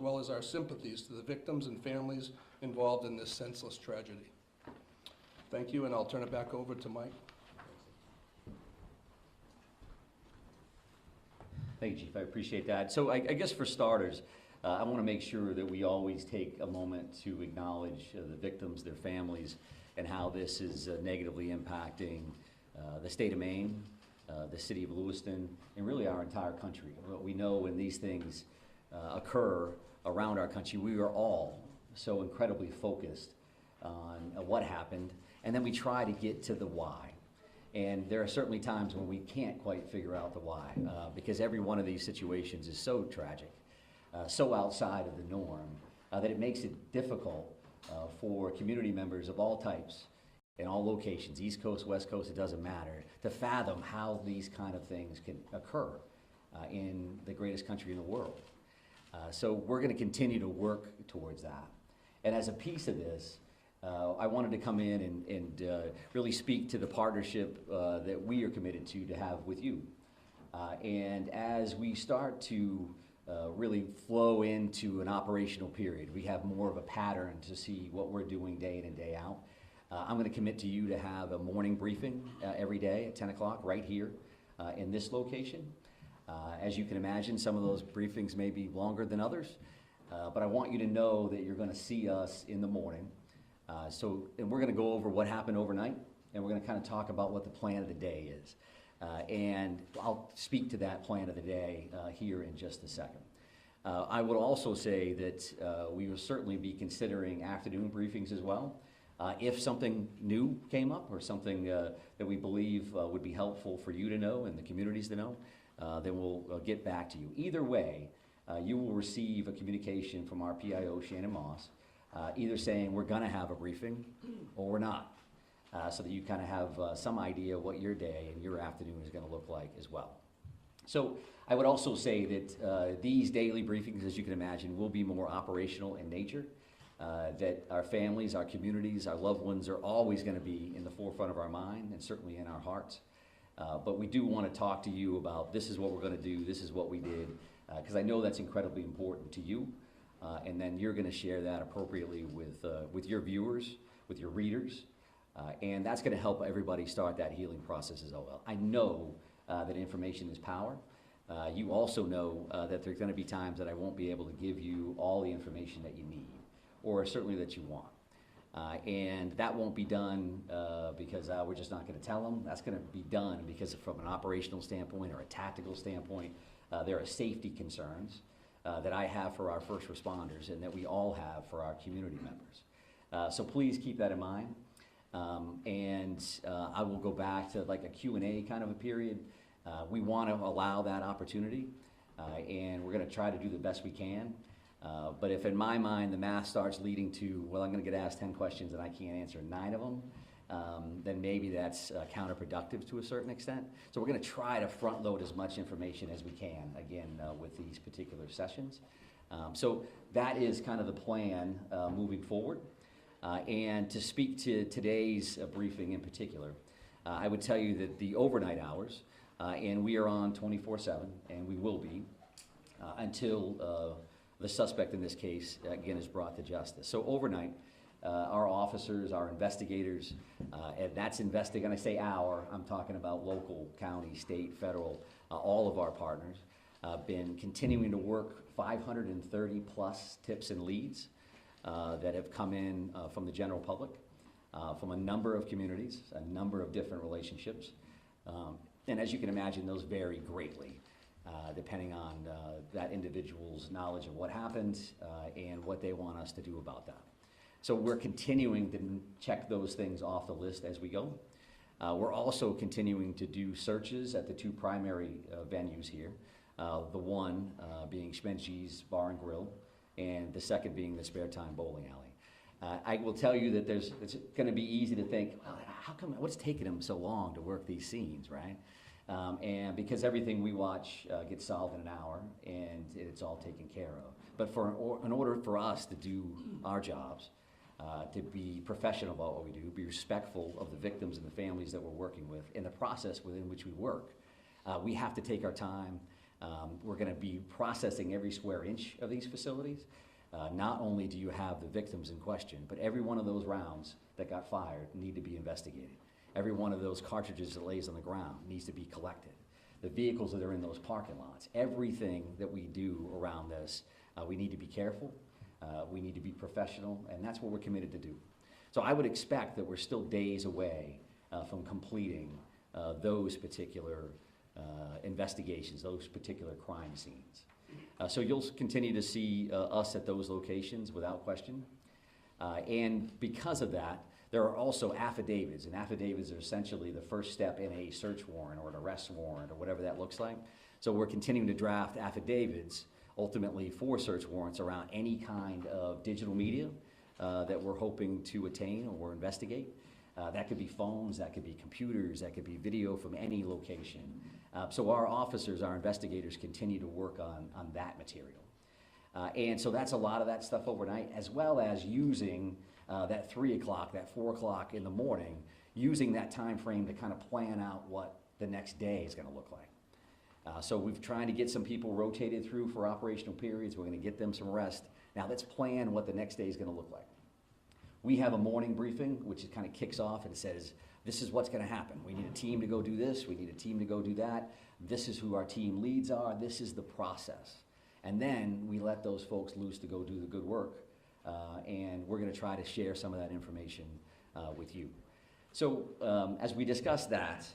well as our sympathies to the victims and families involved in this senseless tragedy. Thank you, and I'll turn it back over to Mike. Thank you, Chief. I appreciate that. So I guess for starters, I want to make sure that we always take a moment to acknowledge the victims, their families, and how this is negatively impacting the state of Maine, the city of Lewiston, and really our entire country. We know when these things occur around our country, we are all so incredibly focused on what happened, and then we try to get to the why. And there are certainly times when we can't quite figure out the why, because every one of these situations is so tragic, so outside of the norm, that it makes it difficult for community members of all types in all locations, East Coast, West Coast, it doesn't matter, to fathom how these kind of things can occur in the greatest country in the world. So we're going to continue to work towards that. And as a piece of this, I wanted to come in and really speak to the partnership that we are committed to have with you. And as we start to really flow into an operational period, we have more of a pattern to see what we're doing day in and day out. I'm going to commit to you to have a morning briefing every day at 10 o'clock right here in this location. As you can imagine, some of those briefings may be longer than others, but I want you to know that you're going to see us in the morning. And we're going to go over what happened overnight, and we're going to kind of talk about what the plan of the day is. And I'll speak to that plan of the day here in just a second. I would also say that we will certainly be considering afternoon briefings as well. If something new came up or something that we believe would be helpful for you to know and the communities to know, then we'll get back to you. Either way, you will receive a communication from our PIO, Shannon Moss, either saying we're going to have a briefing or we're not, so that you kind of have some idea what your day and your afternoon is going to look like as well. So I would also say that these daily briefings, as you can imagine, will be more operational in nature, that our families, our communities, our loved ones are always going to be in the forefront of our mind and certainly in our hearts. But we do want to talk to you about this is what we're going to do, this is what we did, because I know that's incredibly important to you. And then you're going to share that appropriately with your viewers, with your readers, and that's going to help everybody start that healing process as well. I know that information is power. You also know that there's going to be times that I won't be able to give you all the information that you need, or certainly that you want. And that won't be done because we're just not going to tell them. That's going to be done because from an operational standpoint or a tactical standpoint, there are safety concerns that I have for our first responders and that we all have for our community members. So please keep that in mind. And I will go back to like a Q&A kind of a period. We want to allow that opportunity, and we're going to try to do the best we can. But if in my mind the math starts leading to, well, I'm going to get asked 10 questions and I can't answer 9 of them, then maybe that's counterproductive to a certain extent. So we're going to try to front load as much information as we can, again, with these particular sessions. So that is kind of the plan moving forward. And to speak to today's briefing in particular, I would tell you that the overnight hours, and we are on 24/7, and we will be until the suspect in this case, again, is brought to justice. So overnight, our officers, our investigators, and that's when I say our, I'm talking about local, county, state, federal, all of our partners, been continuing to work 530 plus tips and leads that have come in from the general public, from a number of communities, a number of different relationships. And as you can imagine, those vary greatly, depending on that individual's knowledge of what happened and what they want us to do about that. So we're continuing to check those things off the list as we go. We're also continuing to do searches at the 2 primary venues here, the one being Schmenchi's Bar and Grill, and the second being the Spare Time Bowling Alley. I will tell you that it's going to be easy to think, well, how come, what's taking them so long to work these scenes, right? And because everything we watch gets solved in an hour and it's all taken care of. But in order for us to do our jobs, to be professional about what we do, be respectful of the victims and the families that we're working with in the process within which we work, we have to take our time We're going to be processing every square inch of these facilities. Not only do you have the victims in question, but every one of those rounds that got fired need to be investigated. Every one of those cartridges that lays on the ground needs to be collected. The vehicles that are in those parking lots, everything that we do around this, we need to be careful, we need to be professional, and that's what we're committed to do. So I would expect that we're still days away from completing those particular investigations, those particular crime scenes. So you'll continue to see us at those locations without question. And because of that, there are also affidavits, and affidavits are essentially the first step in a search warrant or an arrest warrant or whatever that looks like. So we're continuing to draft affidavits ultimately for search warrants around any kind of digital media that we're hoping to attain or investigate. That could be phones, that could be computers, that could be video from any location. So our officers, our investigators continue to work on that material. And so that's a lot of that stuff overnight, as well as using that 3 o'clock, that 4 o'clock in the morning, using that time frame to kind of plan out what the next day is going to look like. So we've tried to get some people rotated through for operational periods. We're going to get them some rest. Now let's plan what the next day is going to look like. We have a morning briefing, which kind of kicks off and says, this is what's going to happen. We need a team to go do this. We need a team to go do that. This is who our team leads are. This is the process. And then we let those folks loose to go do the good work. And we're going to try to share some of that information with you. So as we discuss that,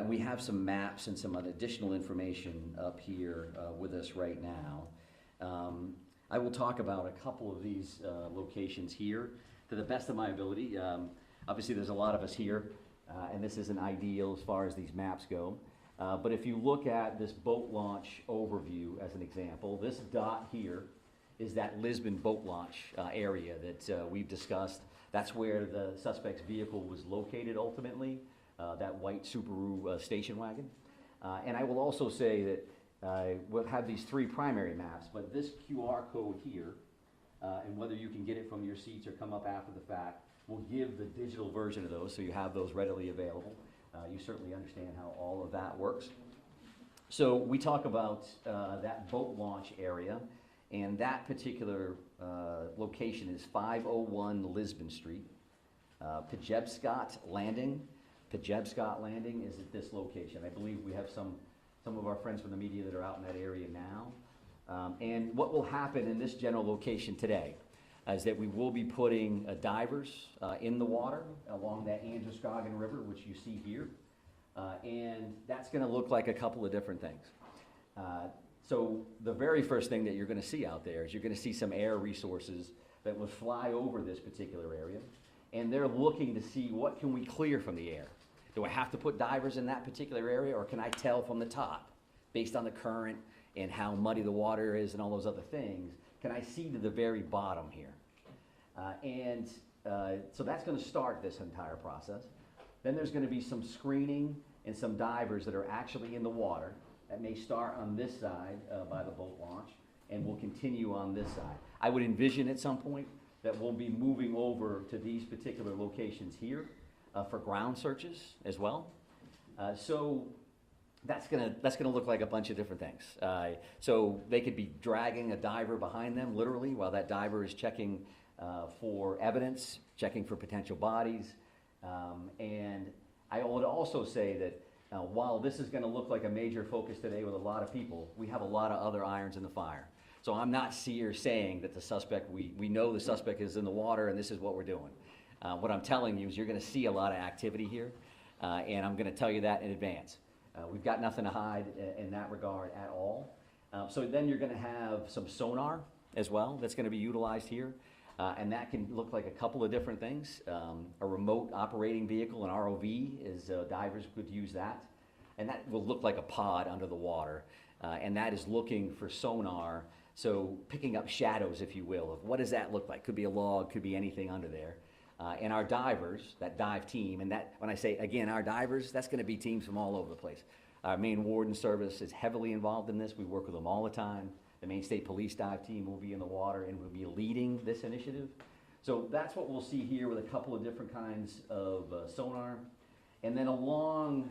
we have some maps and some additional information up here with us right now. I will talk about a couple of these locations here to the best of my ability. Obviously, there's a lot of us here, and this isn't ideal as far as these maps go. But if you look at this boat launch overview as an example, this dot here is that Lisbon boat launch area that we've discussed. That's where the suspect's vehicle was located ultimately, that white Subaru station wagon. And I will also say that we'll have these 3 primary maps, but this QR code here, and whether you can get it from your seats or come up after the fact, will give the digital version of those, so you have those readily available. You certainly understand how all of that works. So we talk about that boat launch area, and that particular location is 501 Lisbon Street. Pejebscott Landing. Pejebscott Landing is at this location. I believe we have some of our friends from the media that are out in that area now. And what will happen in this general location today is that we will be putting divers in the water along that Androscoggin River, which you see here. And that's going to look like a couple of different things. So the very first thing that you're going to see out there is you're going to see some air resources that will fly over this particular area. And they're looking to see what can we clear from the air. Do I have to put divers in that particular area, or can I tell from the top, based on the current and how muddy the water is and all those other things, can I see to the very bottom here? So that's going to start this entire process. Then there's going to be some screening and some divers that are actually in the water that may start on this side by the boat launch and will continue on this side. I would envision at some point that we'll be moving over to these particular locations here for ground searches as well. So that's gonna look like a bunch of different things. So they could be dragging a diver behind them, literally, while that diver is checking for evidence, checking for potential bodies. And I would also say that while this is gonna look like a major focus today with a lot of people, we have a lot of other irons in the fire. So I'm not here saying that the suspect, we know the suspect is in the water and this is what we're doing. What I'm telling you is you're gonna see a lot of activity here, and I'm gonna tell you that in advance. We've got nothing to hide in that regard at all. So then you're gonna have some sonar as well that's gonna be utilized here. And that can look like a couple of different things. A remote operating vehicle, an ROV, is divers could use that. And that will look like a pod under the water. And that is looking for sonar, so picking up shadows, if you will, of what does that look like? Could be a log, could be anything under there. And our divers, that dive team, and that, when I say, again, our divers, that's gonna be teams from all over the place. Our Maine Warden Service is heavily involved in this. We work with them all the time. The Maine State Police dive team will be in the water and will be leading this initiative. So that's what we'll see here with a couple of different kinds of sonar. And then along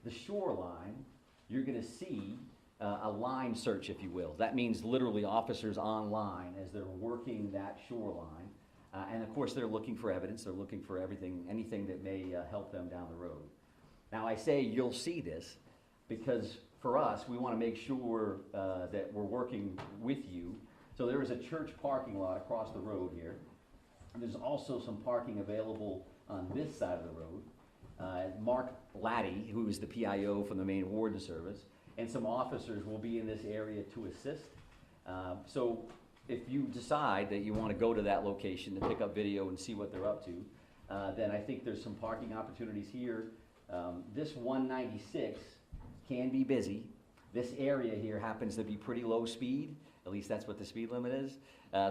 the shoreline, you're gonna see a line search, if you will. That means literally officers online as they're working that shoreline. And of course, they're looking for evidence. They're looking for anything that may help them down the road. Now, I say you'll see this because for us, we want to make sure that we're working with you. So there is a church parking lot across the road here. And there's also some parking available on this side of the road. Mark Laddie, who is the PIO from the Maine Warden Service, and some officers will be in this area to assist. So if you decide that you want to go to that location to pick up video and see what they're up to, then I think there's some parking opportunities here. This 196 can be busy. This area here happens to be pretty low speed. At least that's what the speed limit is.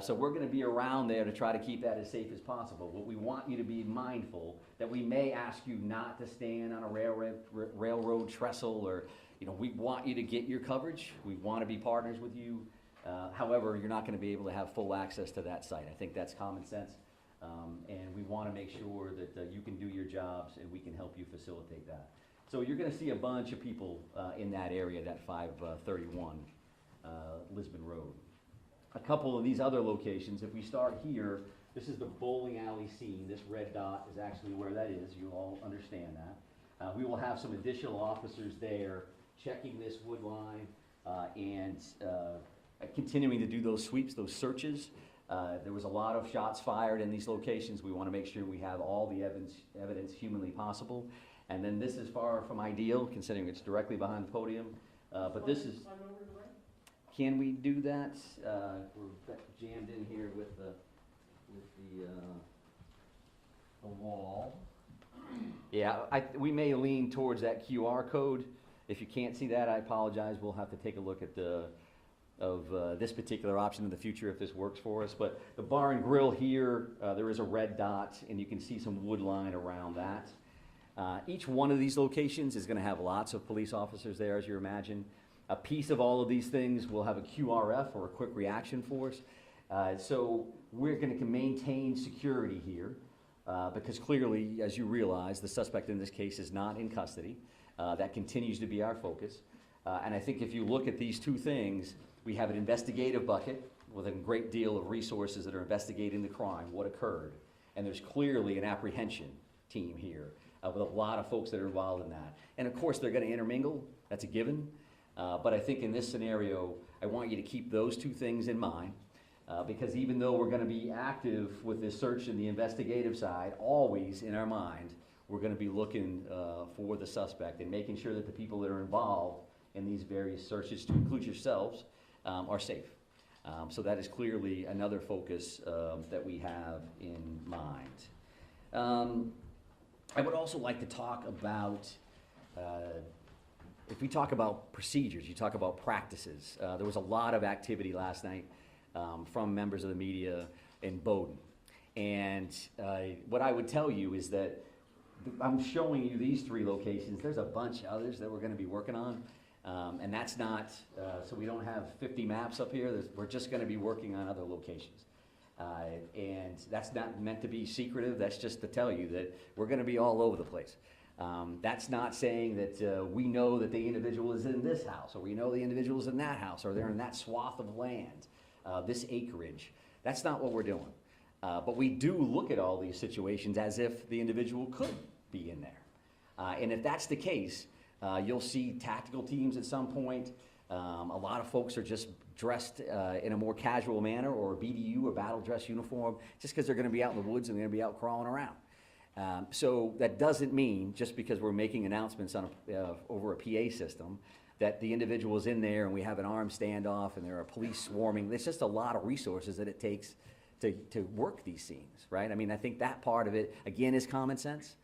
So we're going to be around there to try to keep that as safe as possible. But we want you to be mindful that we may ask you not to stand on a railroad trestle, or we want you to get your coverage. We want to be partners with you. However, you're not going to be able to have full access to that site. I think that's common sense. And we want to make sure that you can do your jobs and we can help you facilitate that. So you're going to see a bunch of people in that area, that 531 Lisbon Road. A couple of these other locations, if we start here, this is the bowling alley scene. This red dot is actually where that is. You all understand that. We will have some additional officers there checking this wood line and continuing to do those sweeps, those searches. There was a lot of shots fired in these locations. We want to make sure we have all the evidence humanly possible. And then this is far from ideal, considering it's directly behind the podium. But this is... Can we do that? We're jammed in here with the wall. Yeah, we may lean towards that QR code. If you can't see that, I apologize. We'll have to take a look at this particular option in the future if this works for us. But the bar and grill here, there is a red dot, and you can see some wood line around that. Each one of these locations is going to have lots of police officers there, as you imagine. A piece of all of these things will have a QRF, or a quick reaction force. So we're going to maintain security here because clearly, as you realize, the suspect in this case is not in custody. That continues to be our focus. And I think if you look at these two things, we have an investigative bucket with a great deal of resources that are investigating the crime, what occurred. And there's clearly an apprehension team here with a lot of folks that are involved in that. And of course, they're going to intermingle. That's a given. But I think in this scenario, I want you to keep those two things in mind because even though we're going to be active with this search and the investigative side, always in our mind, we're going to be looking for the suspect and making sure that the people that are involved in these various searches, to include yourselves, are safe. So that is clearly another focus that we have in mind. I would also like to talk about if we talk about procedures, you talk about practices. There was a lot of activity last night from members of the media in Bowdoin. And what I would tell you is that I'm showing you these three locations. There's a bunch of others that we're going to be working on. And that's not, so we don't have 50 maps up here. We're just going to be working on other locations. And that's not meant to be secretive. That's just to tell you that we're going to be all over the place. That's not saying that we know that the individual is in this house, or we know the individual is in that house, or they're in that swath of land, this acreage. That's not what we're doing. But we do look at all these situations as if the individual could be in there. And if that's the case, you'll see tactical teams at some point. A lot of folks are just dressed in a more casual manner, or a BDU, or battle dress uniform, just because they're going to be out in the woods and they're going to be out crawling around. So that doesn't mean, just because we're making announcements on over a PA system, that the individual is in there and we have an armed standoff and there are police swarming. There's just a lot of resources that it takes to work these scenes, right? I mean, I think that part of it, again, is common sense.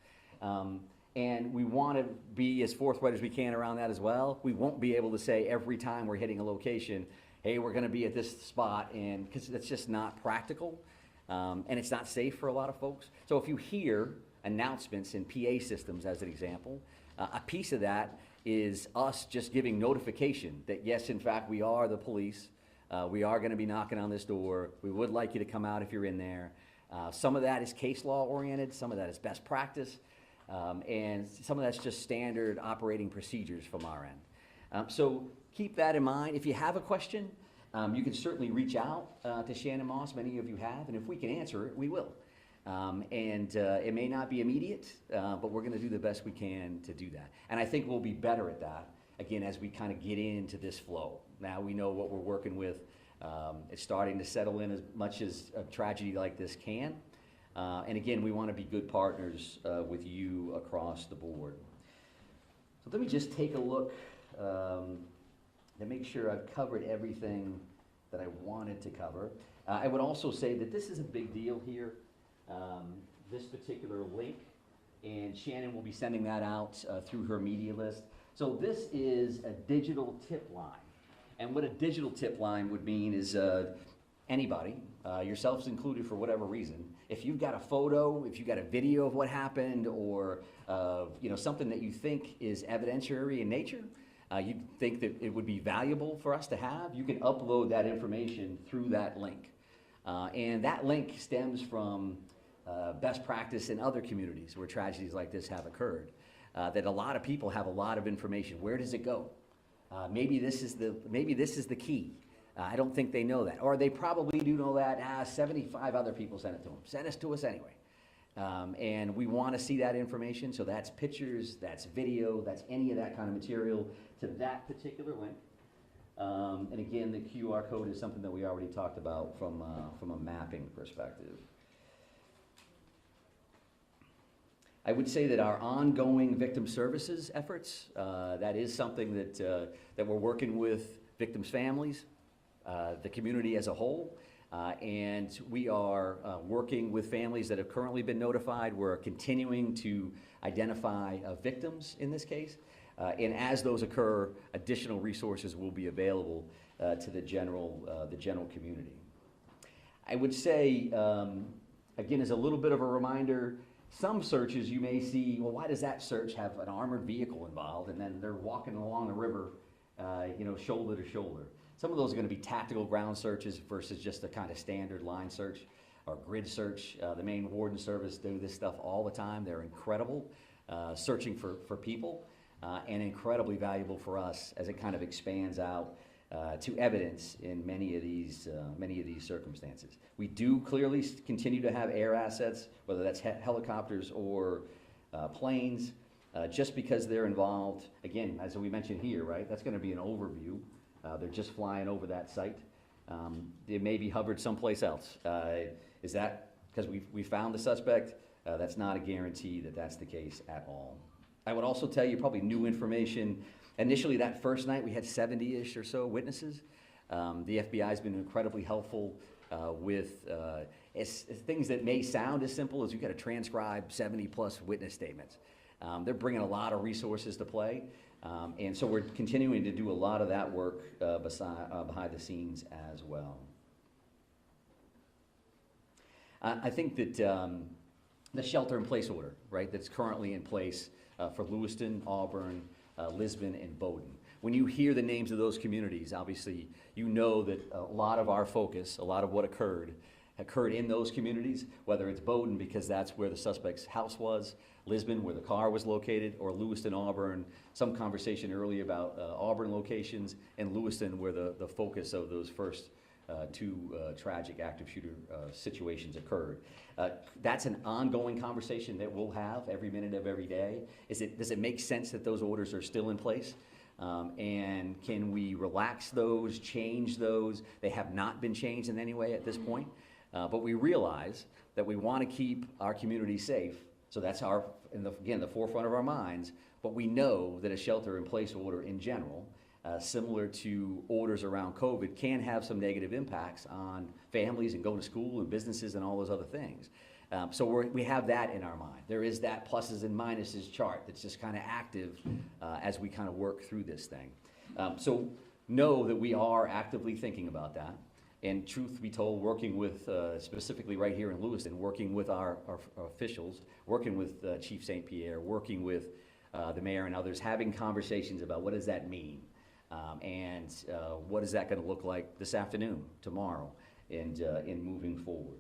And we want to be as forthright as we can around that as well. We won't be able to say every time we're hitting a location, hey, we're going to be at this spot, and because that's just not practical, and it's not safe for a lot of folks. So if you hear announcements in PA systems, as an example, a piece of that is us just giving notification that, yes, in fact, we are the police. We are going to be knocking on this door. We would like you to come out if you're in there. Some of that is case law oriented. Some of that is best practice. And some of that's just standard operating procedures from our end. So keep that in mind. If you have a question, you can certainly reach out to Shannon Moss. Many of you have, and if we can answer it, we will. It may not be immediate, but we're going to do the best we can to do that. And I think we'll be better at that, again, as we kind of get into this flow. Now we know what we're working with. It's starting to settle in as much as a tragedy like this can. And again, we want to be good partners with you across the board. So let me just take a look to make sure I've covered everything that I wanted to cover. I would also say that this is a big deal here, this particular link, and Shannon will be sending that out through her media list. So this is a digital tip line. And what a digital tip line would mean is anybody, yourselves included for whatever reason, if you've got a photo, if you've got a video of what happened, or something that you think is evidentiary in nature, you think that it would be valuable for us to have, you can upload that information through that link. And that link stems from best practice in other communities where tragedies like this have occurred, that a lot of people have a lot of information. Where does it go? Maybe this is the key. I don't think they know that. Or they probably do know that. 75 other people sent it to them. Send it to us anyway. And we want to see that information. So that's pictures, that's video, that's any of that kind of material to that particular link. And again, the QR code is something that we already talked about from a mapping perspective. I would say that our ongoing victim services efforts, that is something that we're working with victims' families, the community as a whole, and we are working with families that have currently been notified. We're continuing to identify victims in this case, and as those occur, additional resources will be available to the general community. I would say, again, as a little bit of a reminder, some searches you may see, well, why does that search have an armored vehicle involved, and then they're walking along the river, shoulder to shoulder. Some of those are going to be tactical ground searches versus just a kind of standard line search or grid search. The Maine Warden Service do this stuff all the time. They're incredible, searching for people, and incredibly valuable for us as it kind of expands out to evidence in many of these circumstances. We do clearly continue to have air assets, whether that's helicopters or planes, just because they're involved. Again, as we mentioned here, right? That's going to be an overview. They're just flying over that site. They may be hovered someplace else. Is that because we found the suspect? That's not a guarantee that that's the case at all. I would also tell you probably new information. Initially, that first night, we had 70-ish or so witnesses. The FBI has been incredibly helpful with things that may sound as simple as you've got to transcribe 70-plus witness statements. They're bringing a lot of resources to play, and so we're continuing to do a lot of that work behind the scenes as well. I think that the shelter-in-place order, right, that's currently in place for Lewiston, Auburn, Lisbon, and Bowdoin. When you hear the names of those communities, obviously you know that a lot of our focus, a lot of what occurred in those communities, whether it's Bowdoin because that's where the suspect's house was, Lisbon where the car was located, or Lewiston, Auburn, some conversation earlier about Auburn locations, and Lewiston where the focus of those first two tragic active shooter situations occurred. That's an ongoing conversation that we'll have every minute of every day. Does it make sense that those orders are still in place? And can we relax those, change those? They have not been changed in any way at this point, but we realize that we want to keep our community safe. So that's again, the forefront of our minds, but we know that a shelter-in-place order in general, similar to orders around COVID, can have some negative impacts on families and going to school and businesses and all those other things. So we have that in our mind. There is that pluses and minuses chart that's just kind of active as we kind of work through this thing. So know that we are actively thinking about that. And truth be told, working with, specifically right here in Lewiston, working with our officials, working with Chief St. Pierre, working with the mayor and others, having conversations about what does that mean? And what is that going to look like this afternoon, tomorrow, and in moving forward.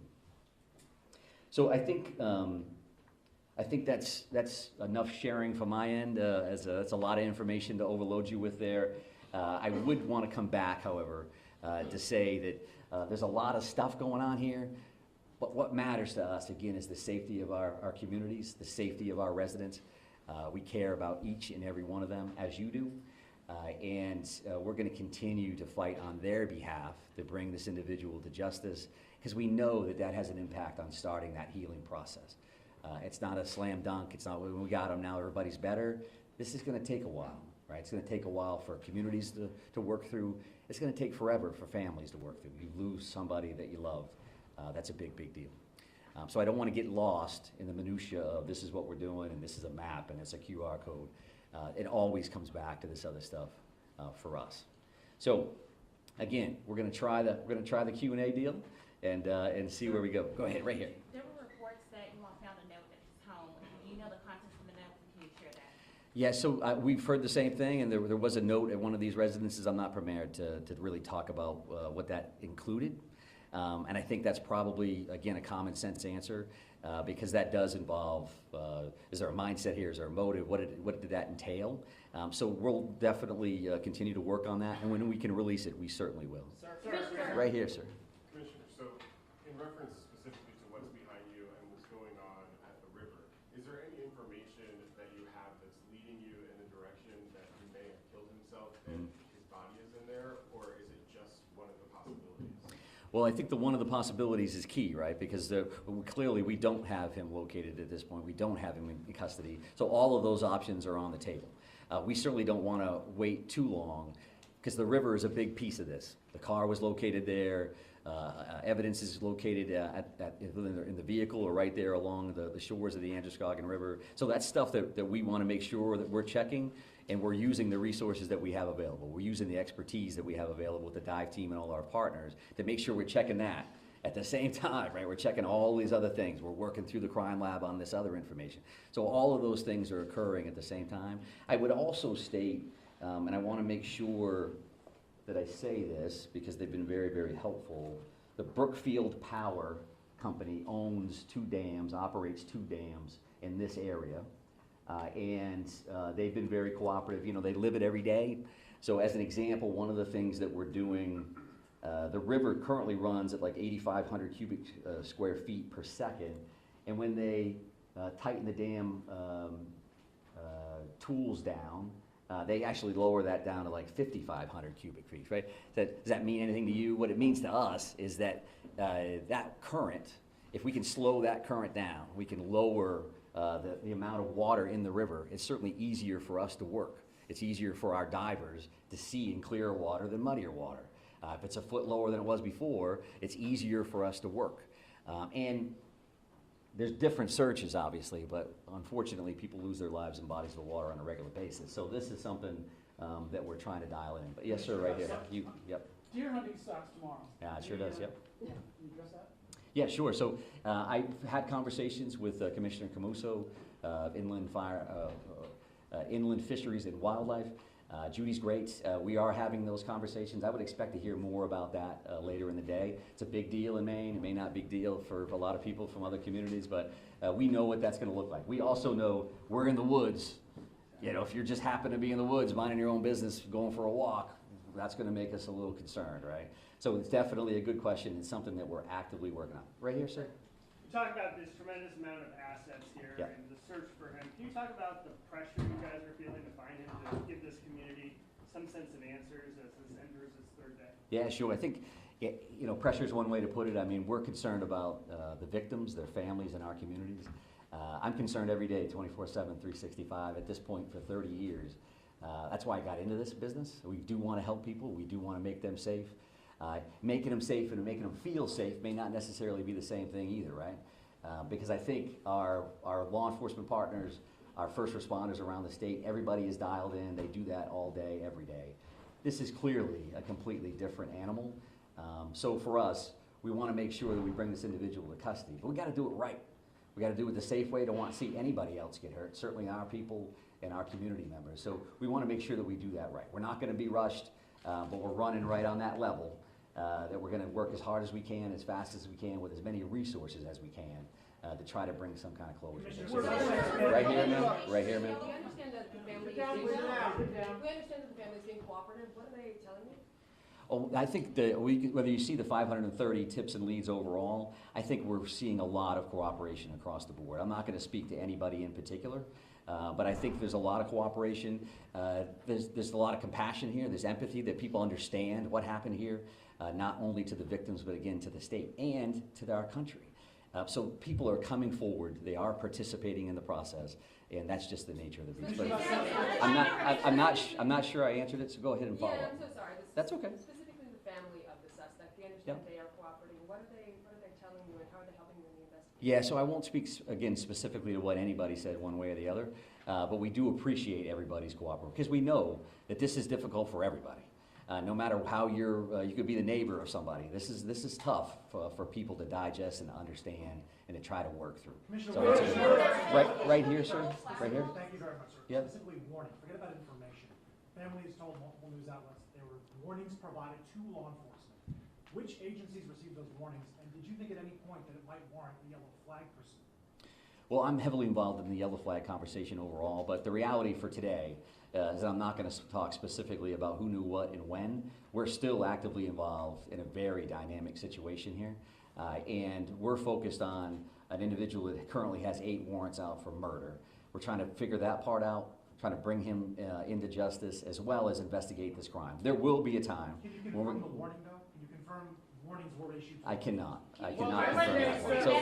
So I think that's enough sharing from my end. That's a lot of information to overload you with there. I would want to come back, however, to say that there's a lot of stuff going on here, but what matters to us, again, is the safety of our communities, the safety of our residents. We care about each and every one of them, as you do, and we're going to continue to fight on their behalf to bring this individual to justice, because we know that that has an impact on starting that healing process. It's not a slam dunk. It's not when we got them, now everybody's better. This is going to take a while, right? It's going to take a while for communities to work through. It's going to take forever for families to work through. You lose somebody that you love. That's a big, big deal. So I don't want to get lost in the minutia of this is what we're doing and this is a map and it's a QR code. It always comes back to this other stuff for us. So again, we're going to try the Q&A deal and see where we go. Go ahead, right here. There were reports that you all found a note at his home. Do you know the contents of the note? Can you share that? Yeah, so we've heard the same thing, and there was a note at one of these residences. I'm not prepared to really talk about what that included. And I think that's probably, again, a common sense answer, because that does involve, is there a mindset here, is there a motive, what did that entail? So we'll definitely continue to work on that, and when we can release it, we certainly will. Commissioner. Right here, sir. Commissioner, so in reference specifically to what's behind you and what's going on at the river, is there any information that you have that's leading you in the direction that he may have killed himself and his body is in there, or is it just one of the possibilities? Well, I think one of the possibilities is key, right? Because clearly we don't have him located at this point. We don't have him in custody. So all of those options are on the table. We certainly don't want to wait too long, because the river is a big piece of this. The car was located there. Evidence is located in the vehicle or right there along the shores of the Androscoggin River. So that's stuff that we want to make sure that we're checking, and we're using the resources that we have available. We're using the expertise that we have available with the dive team and all our partners to make sure we're checking that at the same time, right? We're checking all these other things. We're working through the crime lab on this other information. So all of those things are occurring at the same time. I would also state, and I want to make sure that I say this because they've been very, very helpful. The Brookfield Power Company owns 2 dams, operates 2 dams in this area. And they've been very cooperative. You know, they live it every day. So as an example, one of the things that we're doing, the river currently runs at like 8,500 cubic square feet per second. And when they tighten the dam tools down, they actually lower that down to like 5,500 cubic feet, right? Does that mean anything to you? What it means to us is that that current, if we can slow that current down, we can lower the amount of water in the river. It's certainly easier for us to work. It's easier for our divers to see in clearer water than muddier water. If it's a foot lower than it was before, it's easier for us to work. And there's different searches, obviously, but unfortunately, people lose their lives in bodies of water on a regular basis. So this is something that we're trying to dial in. But yes, sir, right here. Yep. Deer hunting starts tomorrow. Yeah, it sure does, yep. Yeah, can you address that? Yeah, sure. So I've had conversations with Commissioner Camuso, Inland Fisheries and Wildlife. Judy's great. We are having those conversations. I would expect to hear more about that later in the day. It's a big deal in Maine. It may not be a big deal for a lot of people from other communities, but we know what that's going to look like. We also know we're in the woods. You know, if you just happen to be in the woods, minding your own business, going for a walk, that's going to make us a little concerned, right? So it's definitely a good question. It's something that we're actively working on. Right here, sir? You talk about this tremendous amount of assets here Yeah. and the search for him. Can you talk about the pressure you guys are feeling to find him, to give this community some sense of answers as this enters its 3rd day? Yeah, sure. I think, you know, pressure is one way to put it. I mean, we're concerned about the victims, their families, and our communities. I'm concerned every day, 24/7, 365, at this point for 30 years. That's why I got into this business. We do want to help people. We do want to make them safe. Making them safe and making them feel safe may not necessarily be the same thing either, right? Because I think our law enforcement partners, our first responders around the state, everybody is dialed in. They do that all day, every day. This is clearly a completely different animal. So for us, we want to make sure that we bring this individual to custody. But we got to do it right. We got to do it the safe way. Don't want to see anybody else get hurt, certainly our people and our community members. So we want to make sure that we do that right. We're not going to be rushed, but we're running right on that level. That we're going to work as hard as we can, as fast as we can, with as many resources as we can to try to bring some kind of closure. Right here, ma'am? Right here, ma'am? We understand that the family is being cooperative. What are they telling you? Oh, I think whether you see the 530 tips and leads overall, I think we're seeing a lot of cooperation across the board. I'm not going to speak to anybody in particular, but I think there's a lot of cooperation. There's a lot of compassion here. There's empathy that people understand what happened here, not only to the victims, but again to the state and to our country. So people are coming forward. They are participating in the process, and that's just the nature of the beast. But I'm not sure I answered it. So go ahead and follow Yeah, up. I'm so sorry. That's okay. Specifically the family of the suspect. We understand they are cooperating. What are they telling you, and how are they helping you in the investigation? Yeah, so I won't speak again specifically to what anybody said one way or the other, but we do appreciate everybody's cooperation because we know that this is difficult for everybody. No matter how you could be the neighbor of somebody. This is tough for people to digest and understand and to try to work through. Commissioner, Right here, sir. Right here. Thank you very much, sir. Yep. Specifically warning. Forget about information. Families told multiple news outlets there were warnings provided to law enforcement. Which agencies received those warnings, and did you think at any point that it might warrant the yellow flag pursuit? Well, I'm heavily involved in the yellow flag conversation overall, but the reality for today is I'm not going to talk specifically about who knew what and when. We're still actively involved in a very dynamic situation here, and we're focused on an individual that currently has 8 warrants out for murder. We're trying to figure that part out, trying to bring him into justice, as well as investigate this crime. There will be a time Can you when confirm the warning, though? Can you confirm warnings were issued? I cannot confirm Well, that one. So,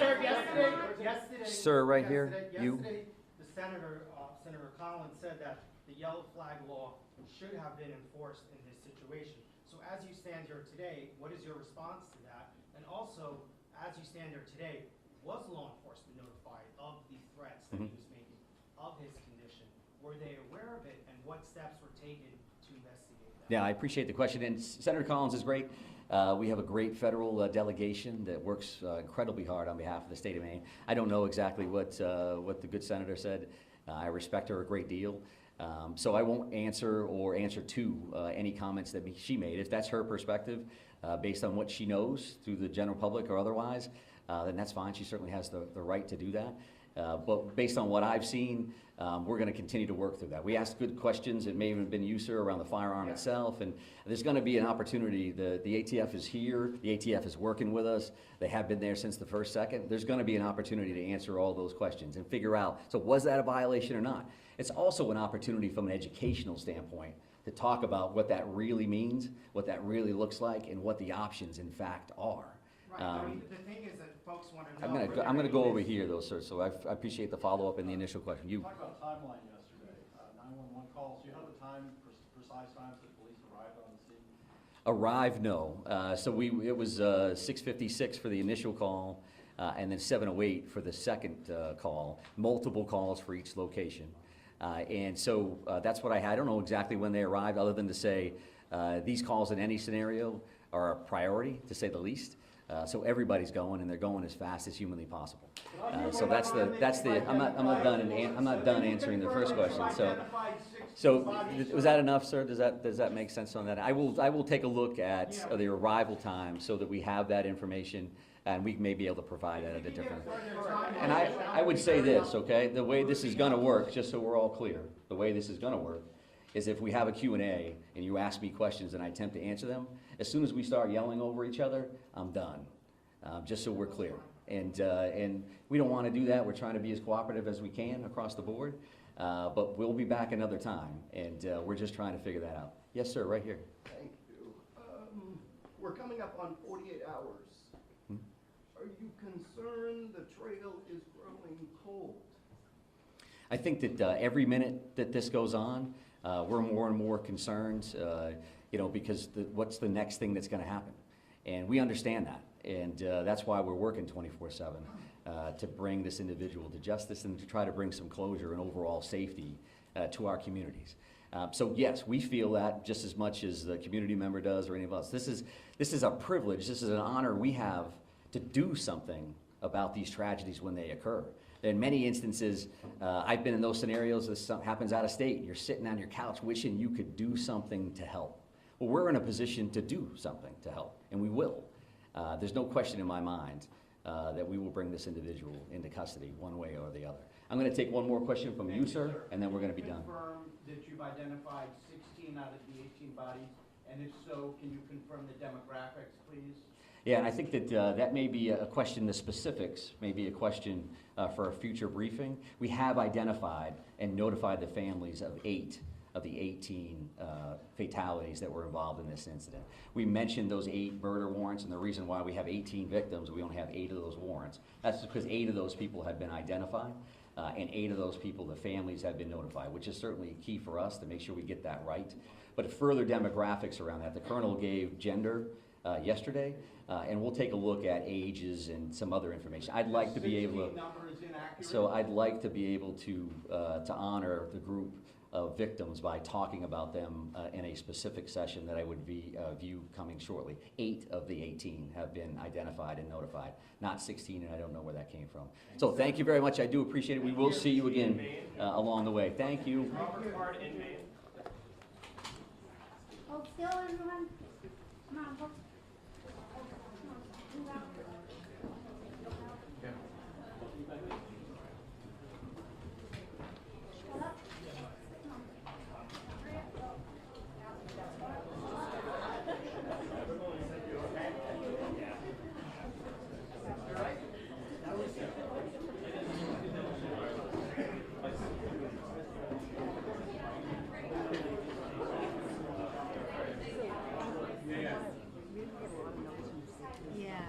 yesterday, Sir, right here, you. Yesterday, the Senator Collins said that the yellow flag law should have been enforced in this situation. So as you stand here today, what is your response to that? And also, as you stand here today, was law enforcement notified of the threats that he was making, of his condition? Were they aware of it, and what steps were taken to investigate that? Yeah, I appreciate the question, and Senator Collins is great. We have a great federal delegation that works incredibly hard on behalf of the state of Maine. I don't know exactly what the good senator said. I respect her a great deal. So I won't answer to any comments that she made. If that's her perspective, based on what she knows through the general public or otherwise, then that's fine. She certainly has the right to do that. But based on what I've seen, we're going to continue to work through that. We asked good questions. It may have been you, sir, around the firearm itself. And there's going to be an opportunity. The ATF is here. The ATF is working with us. They have been there since the first second. There's going to be an opportunity to answer all those questions and figure out, so was that a violation or not? It's also an opportunity from an educational standpoint to talk about what that really means, what that really looks like, and what the options, in fact, are. Right, I mean, the thing is that folks want to know. I'm gonna go over here though, sir, so I appreciate the follow-up and the initial question. You, Talk about timeline yesterday, 911 calls, do you have the time, precise times that police arrived on the scene? arrived, no. So it was 6:56 for the initial call, and then 7:08 for the second call, multiple calls for each location. And so that's what I had. I don't know exactly when they arrived, other than to say these calls in any scenario are a priority, to say the least. So everybody's going, and they're going as fast as humanly possible. So that's the. I'm not done answering the first question. So was that enough, sir? Does that make sense on that? I will take a look at the arrival time so that we have that information, and we may be able to provide that at a different. And I would say this, okay? The way this is going to work, just so we're all clear, the way this is going to work is if we have a Q&A and you ask me questions and I attempt to answer them, as soon as we start yelling over each other, I'm done, just so we're clear. And we don't want to do that. We're trying to be as cooperative as we can across the board, but we'll be back another time, and we're just trying to figure that out. Yes, sir, right here. Thank you. We're coming up on 48 hours. Are you concerned the trail is growing cold? I think that every minute that this goes on, we're more and more concerned, because what's the next thing that's going to happen? And we understand that. And that's why we're working 24/7 to bring this individual to justice and to try to bring some closure and overall safety to our communities. So yes, we feel that just as much as the community member does or any of us. This is a privilege. This is an honor we have to do something about these tragedies when they occur. In many instances, I've been in those scenarios. This happens out of state. You're sitting on your couch wishing you could do something to help. Well, we're in a position to do something to help, and we will. There's no question in my mind that we will bring this individual into custody one way or the other. I'm going to take one more question from you, sir, and then we're going to be done. Confirm that you've identified 16 out of the 18 bodies, and if so, can you confirm the demographics, please? Yeah, and I think that that may be a question, the specifics may be a question for a future briefing. We have identified and notified the families of 8 of the 18 fatalities that were involved in this incident. We mentioned those 8 murder warrants, and the reason why we have 18 victims, we only have 8 of those warrants. That's because 8 of those people have been identified, and 8 of those people, the families have been notified, which is certainly key for us to make sure we get that right. But further demographics around that, the colonel gave gender yesterday, and we'll take a look at ages and some other information. I'd like to be able to, number is inaccurate? so I'd like to be able to honor the group of victims by talking about them in a specific session that I would view coming shortly. 8 of the 18 have been identified and notified, not 16, and I don't know where that came from. So thank you very much. I do appreciate it. We will see you again along the way. Thank you. Robert Hart in Maine. Hold still, everyone. Come on, hold. Yeah.